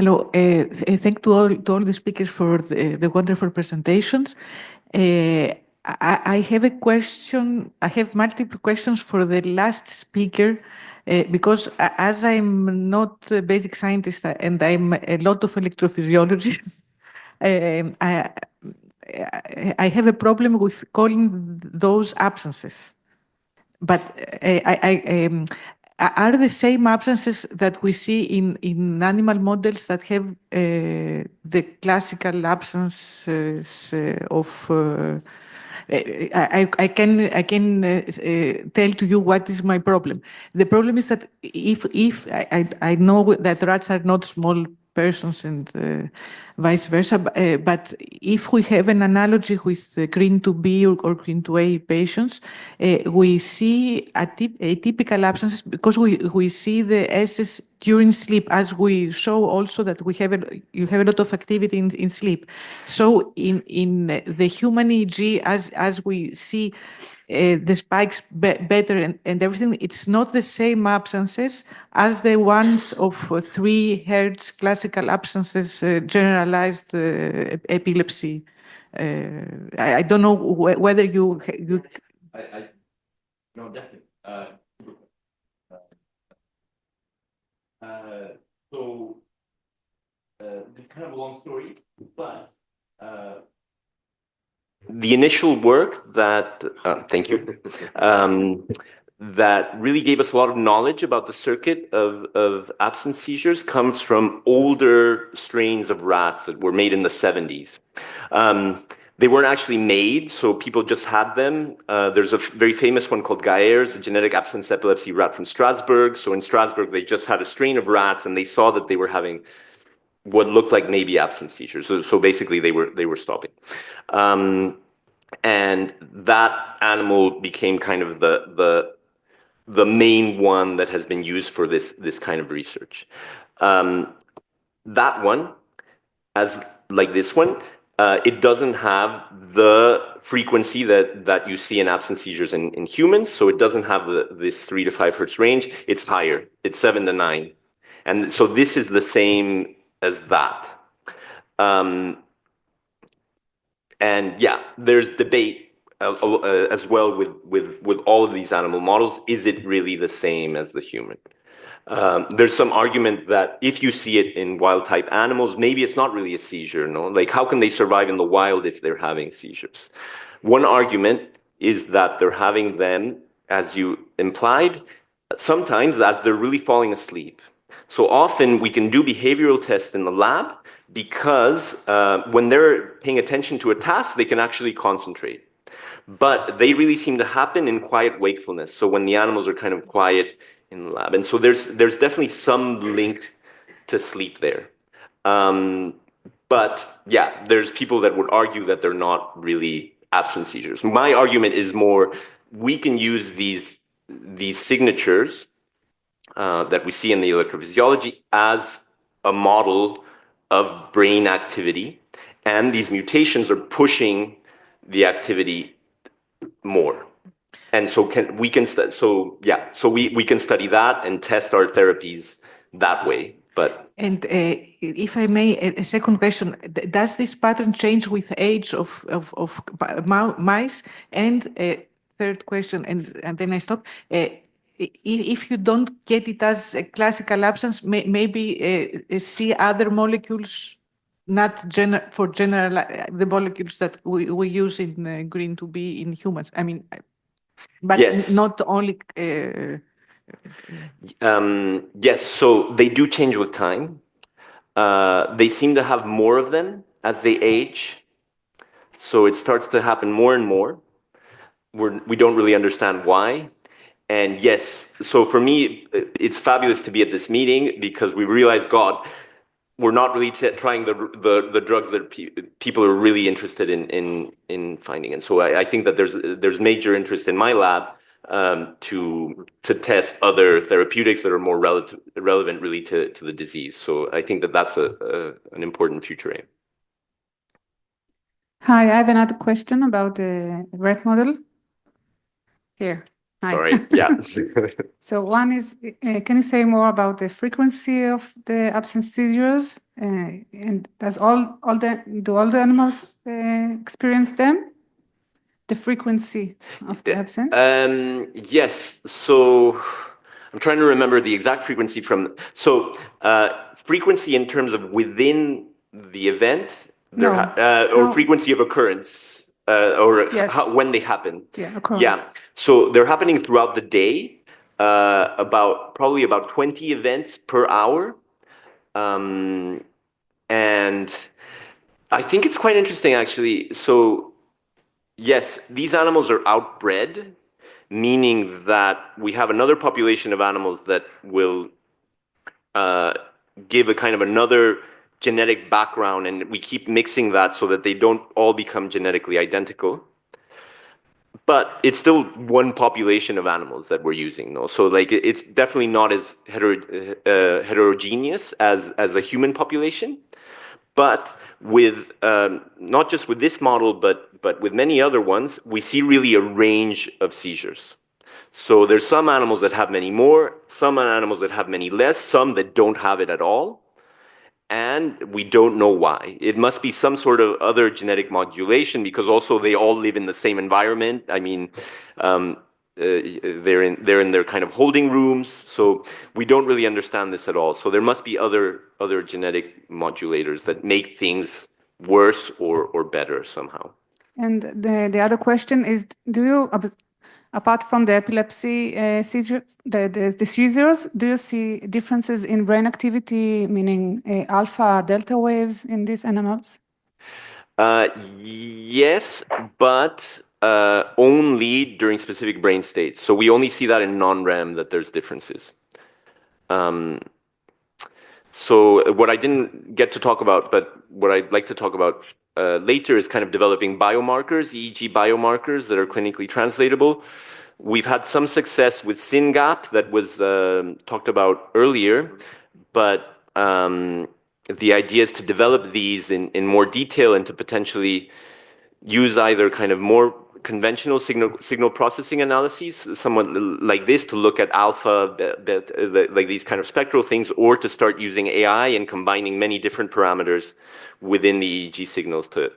Hello. Thank to all the speakers for the wonderful presentations. I have a question. I have multiple questions for the last speaker because as I'm not a basic scientist and I'm a lot of electrophysiologist, I have a problem with calling those absences. But are the same absences that we see in animal models that have the classical absences of I can tell to you what is my problem. The problem is that if I know that rats are not small persons and vice versa, but if we have an analogy with GRIN to B or GRIN to A patients, we see atypical absences because we see the SS during sleep, as we show also that you have a lot of activity in sleep. So in the human EEG, as we see the spikes better and everything, it's not the same absences as the ones of 3 Hertz classical absences, generalized epilepsy. I don't know whether you. No, definitely. This is kind of a long story, but the initial work that, thank you, that really gave us a lot of knowledge about the circuit of absence seizures comes from older strains of rats that were made in the 70s. They weren't actually made, so people just had them. There's a very famous one called Gaer's, a genetic absence epilepsy rat from Strasbourg. So in Strasbourg, they just had a strain of rats, and they saw that they were having what looked like maybe absence seizures. So basically, they were stopping. And that animal became kind of the main one that has been used for this kind of research. That one, as like this one, it doesn't have the frequency that you see in absence seizures in humans, so it doesn't have this 3 to 5 hertz range. It's higher. It's 7 to 9. And so this is the same as that. And yeah, there's debate as well with all of these animal models. Is it really the same as the human? There's some argument that if you see it in wild type animals, maybe it's not really a seizure, no? Like, how can they survive in the wild if they're having seizures? One argument is that they're having them, as you implied, sometimes as they're really falling asleep. So often we can do behavioral tests in the lab because when they're paying attention to a task, they can actually concentrate. But they really seem to happen in quiet wakefulness. So when the animals are kind of quiet in the lab. And so there's definitely some link to sleep there. But yeah, there's people that would argue that they're not really absence seizures. My argument is more, we can use these signatures that we see in the electrophysiology as a model of brain activity, and these mutations are pushing the activity more. And so we can study that and test our therapies that way. But if I may, a second question: does this pattern change with age of mice? And a third question, and then I stop. If you don't get it as a classical absence, maybe see other molecules, not for general the molecules that we use in GRIN to be in humans. I mean, but yes. Not only. Yes, so they do change with time. They seem to have more of them as they age. So it starts to happen more and more. We don't really understand why. And yes, so for me, it's fabulous to be at this meeting because we realize, God, we're not really trying the drugs that people are really interested in finding. And so I think that there's major interest in my lab to test other therapeutics that are more relevant really to the disease. So I think that that's an important future aim. Hi, I have another question about the rat model. Here. Hi. Sorry, yeah. So one is, can you say more about the frequency of the absence seizures And do all the animals experience them? The frequency of the absence? Yes. So I'm trying to remember the exact frequency frequency in terms of within the event, or frequency of occurrence, or yes. when they happen. Yeah, occurrence. Yeah. So they're happening throughout the day, probably about 20 events per hour. And I think it's quite interesting, actually. So yes, these animals are outbred, meaning that we have another population of animals that will give a kind of another genetic background, and we keep mixing that so that they don't all become genetically identical. But it's still one population of animals that we're using, no? So like it's definitely not as heterogeneous as a human population. But with not just with this model, but with many other ones, we see really a range of seizures. So there's some animals that have many more, some animals that have many less, some that don't have it at all. And we don't know why. It must be some sort of other genetic modulation, because also they all live in the same environment. I mean, they're in their kind of holding rooms. So we don't really understand this at all. So there must be other genetic modulators that make things worse or better somehow. And the other question is, do you, apart from the epilepsy seizures, the seizures, do you see differences in brain activity, meaning alpha, delta waves in these animals? Yes, but only during specific brain states. So we only see that in non-REM, that there's differences. So what I didn't get to talk about, but what I'd like to talk about later is kind of developing biomarkers, EEG biomarkers that are clinically translatable. We've had some success with SYNGAP that was talked about earlier, but the idea is to develop these in more detail and to potentially use either kind of more conventional signal processing analyses, somewhat like this, to look at alpha, like these kind of spectral things, or to start using AI and combining many different parameters within the EEG signals to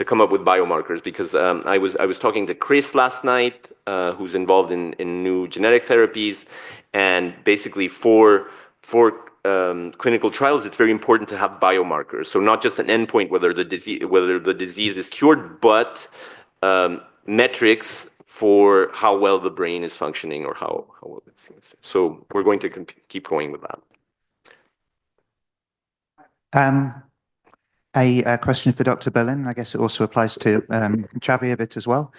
come up with biomarkers. Because I was talking to Chris last night, who's involved in new genetic therapies, and basically for clinical trials, it's very important to have biomarkers. So not just an endpoint whether the disease is cured, but metrics for how well the brain is functioning, or how well it's. So we're going to keep going with that. A question for Dr. Berlin. I guess it also applies to Xavi a bit as well.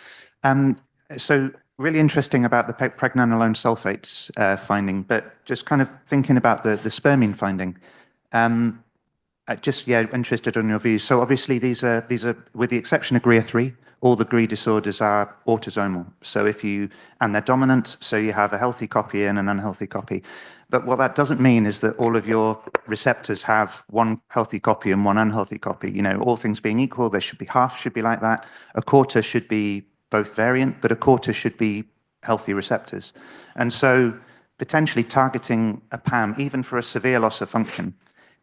So really interesting about the pregnenolone sulfates finding, but just kind of thinking about the spermine finding. Just interested in your views. So obviously these are, with the exception of GRIA3, all the GRI disorders are autosomal. So and they're dominant, so you have a healthy copy and an unhealthy copy. But what that doesn't mean is that all of your receptors have one healthy copy and one unhealthy copy. You know, all things being equal, there should be half should be like that. A quarter should be both variant, but a quarter should be healthy receptors. And so potentially targeting a PAM, even for a severe loss of function,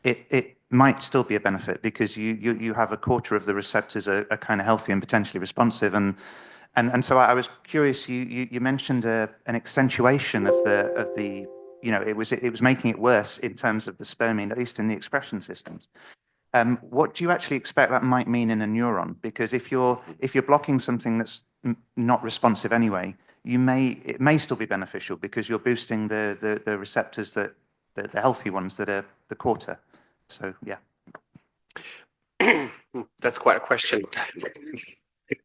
it might still be a benefit, because you have a quarter of the receptors are kind of healthy and potentially responsive. And so I was curious, you mentioned an accentuation of the it was making it worse in terms of the spermine, at least in the expression systems. What do you actually expect that might mean in a neuron? Because if you're blocking something that's not responsive anyway, it may still be beneficial, because you're boosting the receptors the healthy ones that are the quarter. So yeah. That's quite a question.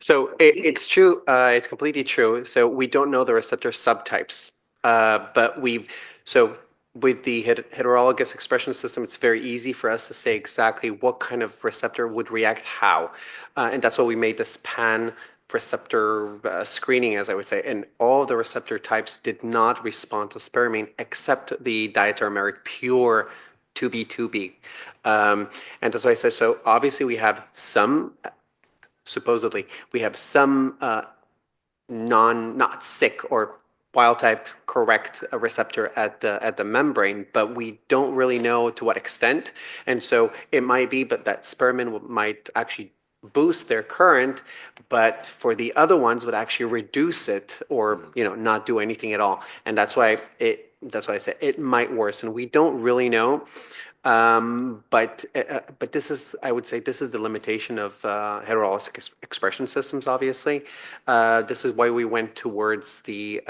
So it's true. It's completely true. So we don't know the receptor subtypes, but with the heterologous expression system, it's very easy for us to say exactly what kind of receptor would react how. And that's why we made this pan receptor screening, as I would say. And all the receptor types did not respond to spermine, except the diaterameric pure 2B2B. And that's why I said, so obviously we have some, supposedly, we have some not sick or wild type correct a receptor at the membrane, but we don't really know to what extent. And so it might be, but that spermin might actually boost their current, but for the other ones would actually reduce it or not do anything at all. And that's why I said it might worsen. We don't really know. But this is, I would say, this is the limitation of heterologous expression systems. Obviously, this is why we went towards the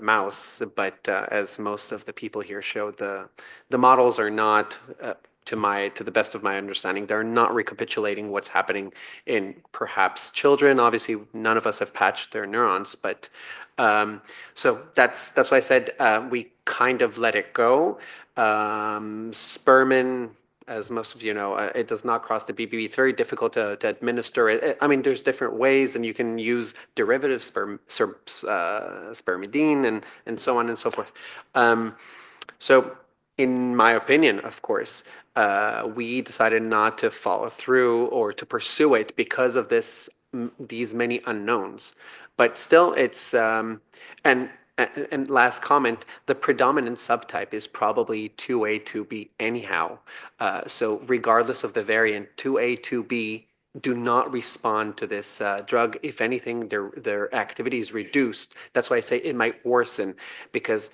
mouse. But as most of the people here showed, the models are not, to the best of my understanding, they're not recapitulating what's happening in perhaps children. Obviously, none of us have patched their neurons, but so that's why I said we kind of let it go. Spermin, as most of you know, it does not cross the BBB. It's very difficult to administer it. I mean, there's different ways, and you can use derivative spermidine and so on and so forth. So in my opinion, of course, we decided not to follow through or to pursue it because of these many unknowns. But still, it's and last comment, the predominant subtype is probably 2A, 2B anyhow. So regardless of the variant, 2A, 2B do not respond to this drug. If anything, their activity is reduced. That's why I say it might worsen because,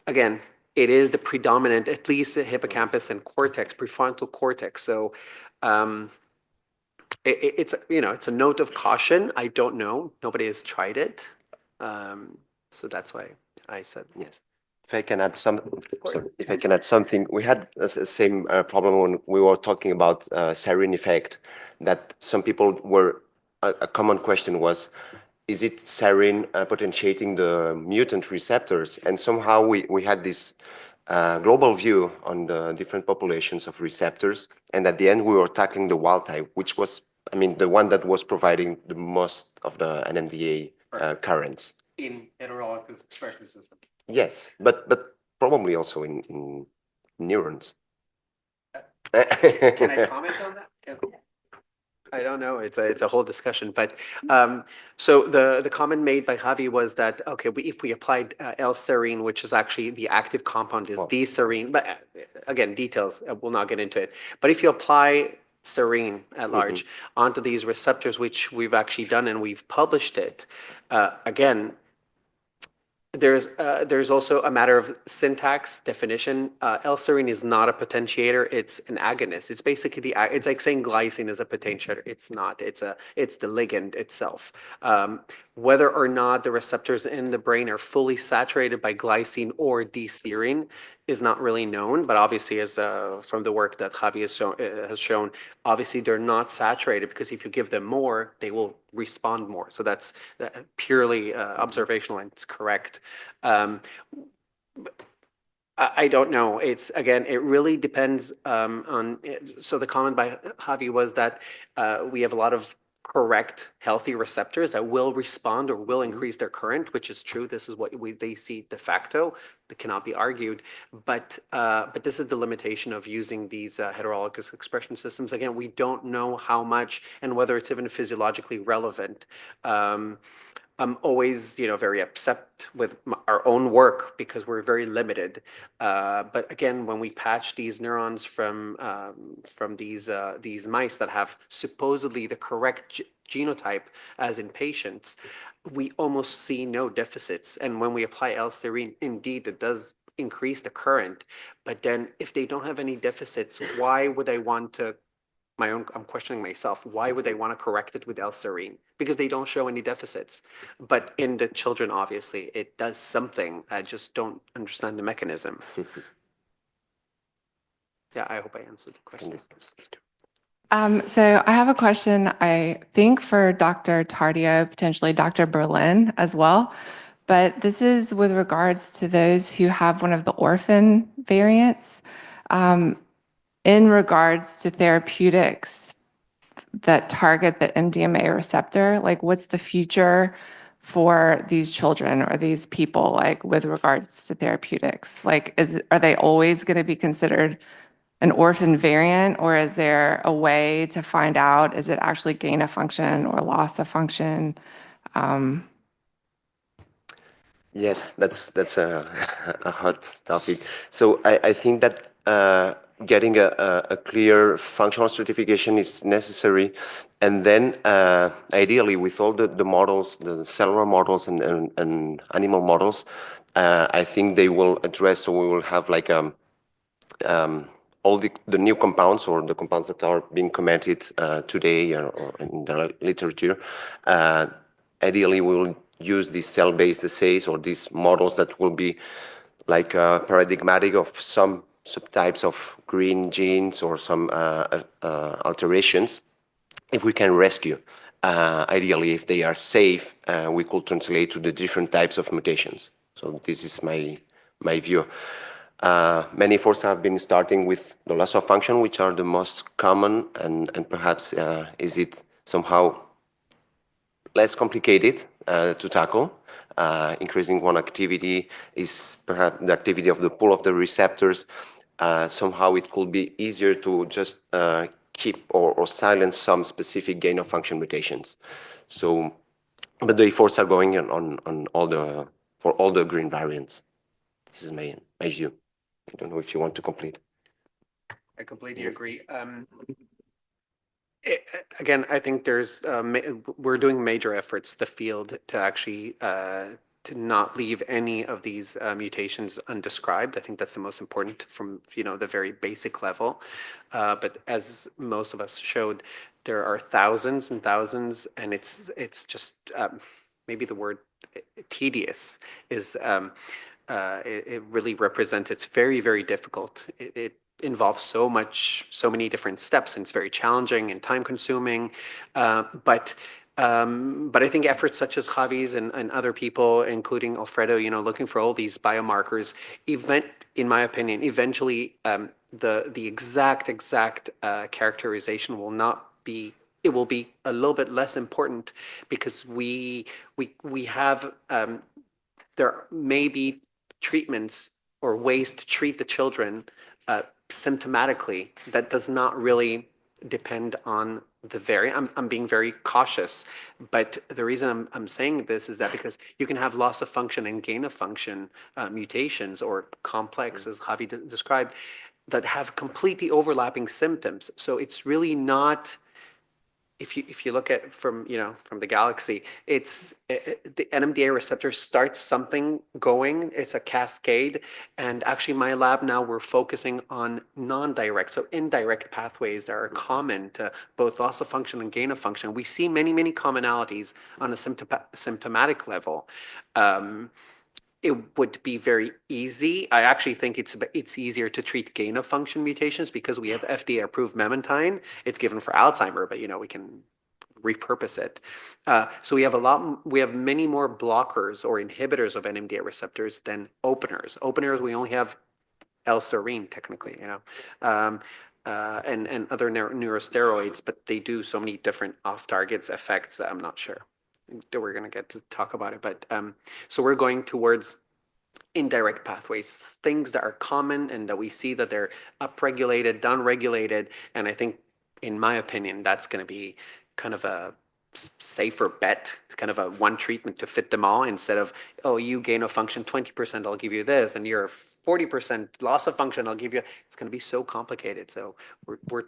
again, it is the predominant, at least the hippocampus and cortex, prefrontal cortex. So it's a note of caution. I don't know. Nobody has tried it. So that's why I said yes. If I can add something, we had the same problem when we were talking about serine effect. That some people were a common question was, is it serine potentiating the mutant receptors? And somehow we had this global view on the different populations of receptors, and at the end we were tackling the wild type, which was, I mean, the one that was providing the most of the NMDA currents. In heterologous expression system. Yes, but probably also in neurons. Can I comment on that? I don't know. It's a whole discussion, but so the comment made by Xavi was that if we applied L-serine, which is actually the active compound is D-serine, but again, details, we'll not get into it. But if you apply serine at large onto these receptors, which we've actually done and we've published it, again, there's also a matter of syntax definition. L-serine is not a potentiator; it's an agonist. It's basically it's like saying glycine is a potentiator. It's not. It's the ligand itself. Whether or not the receptors in the brain are fully saturated by glycine or D-serine is not really known. But obviously, as from the work that Xavi has shown, obviously they're not saturated because if you give them more, they will respond more. So that's purely observational and it's correct. I don't know. It's, again, it really depends on, so the comment by Xavi was that we have a lot of correct healthy receptors that will respond or will increase their current, which is true. This is what they see de facto. That cannot be argued. But this is the limitation of using these heterologous expression systems. Again, we don't know how much and whether it's even physiologically relevant. I'm always, very upset with our own work because we're very limited. But again, when we patch these neurons from these mice that have supposedly the correct genotype, as in patients, we almost see no deficits. And when we apply L-serine, indeed, it does increase the current. But then, if they don't have any deficits, why would I want to? I'm questioning myself. Why would they want to correct it with L-serine? Because they don't show any deficits. But in the children, obviously, it does something. I just don't understand the mechanism. Yeah, I hope I answered the question. So I have a question, I think, for Dr. Tardio, potentially Dr. Berlin as well. But this is with regards to those who have one of the orphan variants. In regards to therapeutics that target the MDMA receptor, like what's the future for these children or these people, like with regards to therapeutics? Like, are they always going to be considered an orphan variant, or is there a way to find out, is it actually gain of function or loss of function? Yes, that's a hot topic. So I think that getting a clear functional stratification is necessary, and then ideally with all the models, the cellular models and animal models, I think they will address. So we will have like all the new compounds or the compounds that are being commented today or in the literature. Ideally, we will use these cell-based assays or these models that will be like paradigmatic of some subtypes of green genes or some alterations. If we can rescue, ideally, if they are safe, we could translate to the different types of mutations. So this is my view. Many efforts have been starting with the loss of function, which are the most common, and perhaps is it somehow less complicated to tackle. Increasing one activity is perhaps the activity of the pool of the receptors. Somehow it could be easier to just keep or silence some specific gain of function mutations. So, but the efforts are going on for all the green variants. This is my view. I don't know if you want to complete. I completely agree. Again, I think there's we're doing major efforts, the field, to actually to not leave any of these mutations undescribed. I think that's the most important from the very basic level. But as most of us showed, there are thousands and thousands, and it's just maybe the word tedious is it really represents. It's very, very difficult. It involves so many different steps, and it's very challenging and time consuming. But I think efforts such as Xavi's and other people, including Alfredo, looking for all these biomarkers, in my opinion, eventually the exact characterization will not be. It will be a little bit less important because we have there may be treatments or ways to treat the children symptomatically that does not really depend on the variant. I'm being very cautious, but the reason I'm saying this is that because you can have loss of function and gain of function mutations or complex, as Xavi described, that have completely overlapping symptoms. So it's really not. If you look at from the galaxy, it's the NMDA receptor starts something going. It's a cascade, and actually, my lab now we're focusing on non-direct, so indirect pathways that are common to both loss of function and gain of function. We see many commonalities on a symptomatic level. It would be very easy. I actually think it's easier to treat gain of function mutations because we have FDA approved memantine. It's given for Alzheimer, but we can repurpose it. So we have many more blockers or inhibitors of NMDA receptors than openers. Openers, we only have L-serine technically, and other neurosteroids, but they do so many different off-targets effects that I'm not sure that we're going to get to talk about it. But so we're going towards indirect pathways, things that are common and that we see that they're upregulated, downregulated. And I think, in my opinion, that's going to be kind of a safer bet. It's kind of a one treatment to fit them all instead of, oh, you gain of function 20%, I'll give you this, and you're 40% loss of function, I'll give you. It's going to be so complicated. So we're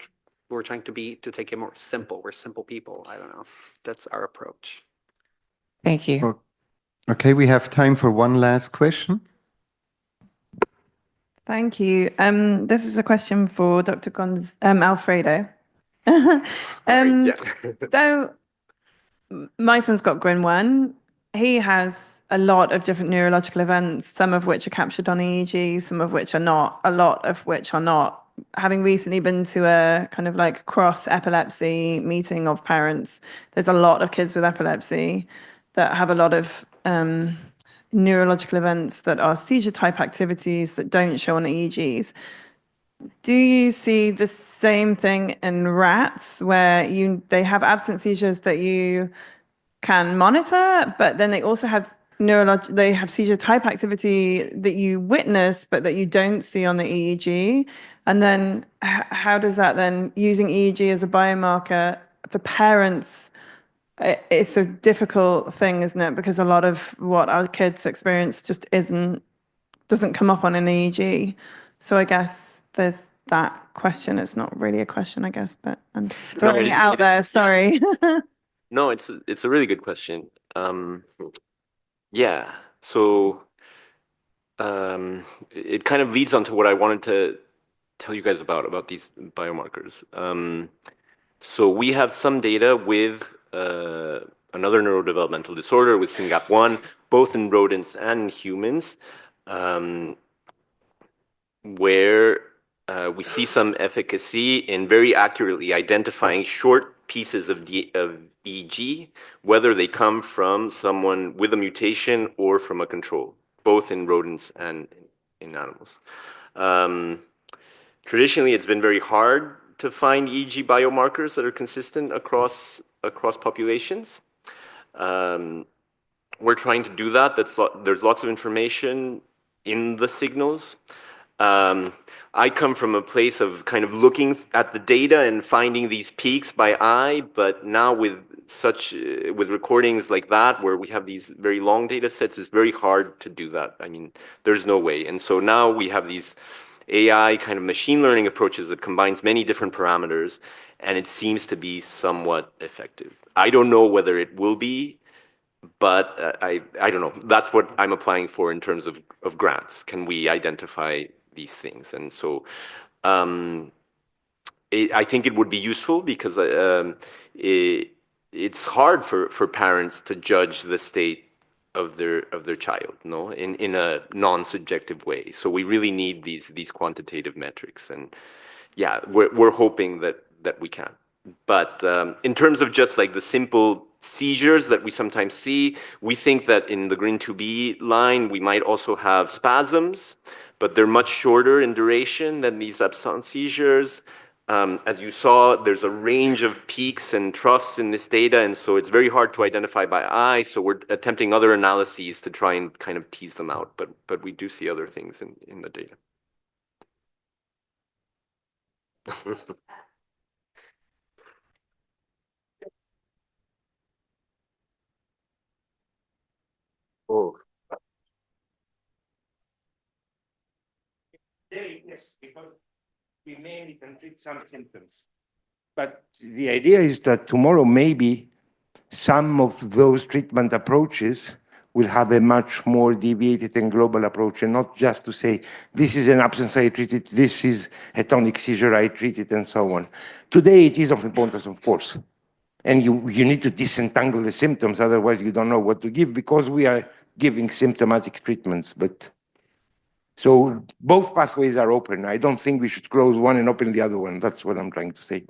trying to take it more simple. We're simple people. I don't know. That's our approach. Thank you. Okay, we have time for one last question. Thank you. This is a question for Dr. Alfredo. So my son's got GRIN 1. He has a lot of different neurological events, some of which are captured on EEG, some of which are not, a lot of which are not. Having recently been to a kind of like cross epilepsy meeting of parents, there's a lot of kids with epilepsy that have a lot of neurological events that are seizure type activities that don't show on EEGs. Do you see the same thing in rats where they have absent seizures that you can monitor, but then they also have they have seizure type activity that you witness, but that you don't see on the EEG? And then how does that then, using EEG as a biomarker for parents it's a difficult thing, isn't it? Because a lot of what our kids experience just doesn't come up on an EEG. So I guess there's that question. It's not really a question, I guess, but I'm just throwing it out there. Sorry. No, it's a really good question. Yeah, so it kind of leads on to what I wanted to tell you guys about these biomarkers. So we have some data with another neurodevelopmental disorder with SYNGAP1, both in rodents and humans, where we see some efficacy in very accurately identifying short pieces of EEG, whether they come from someone with a mutation or from a control, both in rodents and in animals. Traditionally, it's been very hard to find EEG biomarkers that are consistent across populations. We're trying to do that. There's lots of information in the signals. I come from a place of kind of looking at the data and finding these peaks by eye, but now with recordings like that, where we have these very long data sets, it's very hard to do that. I mean, there's no way. And so now we have these AI kind of machine learning approaches that combines many different parameters, and it seems to be somewhat effective. I don't know whether it will be, but I don't know. That's what I'm applying for in terms of grants. Can we identify these things? And so I think it would be useful because it's hard for parents to judge the state of their child, no, in a non-subjective way. So we really need these quantitative metrics, and yeah, we're hoping that we can. But in terms of just like the simple seizures that we sometimes see, we think that in the GRIN2B line, we might also have spasms, but they're much shorter in duration than these absence seizures. As you saw, there's a range of peaks and troughs in this data, and so it's very hard to identify by eye. So we're attempting other analyses to try and kind of tease them out, but we do see other things in the data. Oh. Yes, because we mainly can treat some symptoms. But the idea is that tomorrow maybe some of those treatment approaches will have a much more deviated and global approach, and not just to say, this is an absence I treated, this is a tonic seizure I treated, and so on. Today it is of importance, of course. And you need to disentangle the symptoms, otherwise you don't know what to give, because we are giving symptomatic treatments. But so both pathways are open. I don't think we should close one and open the other one. That's what I'm trying to say.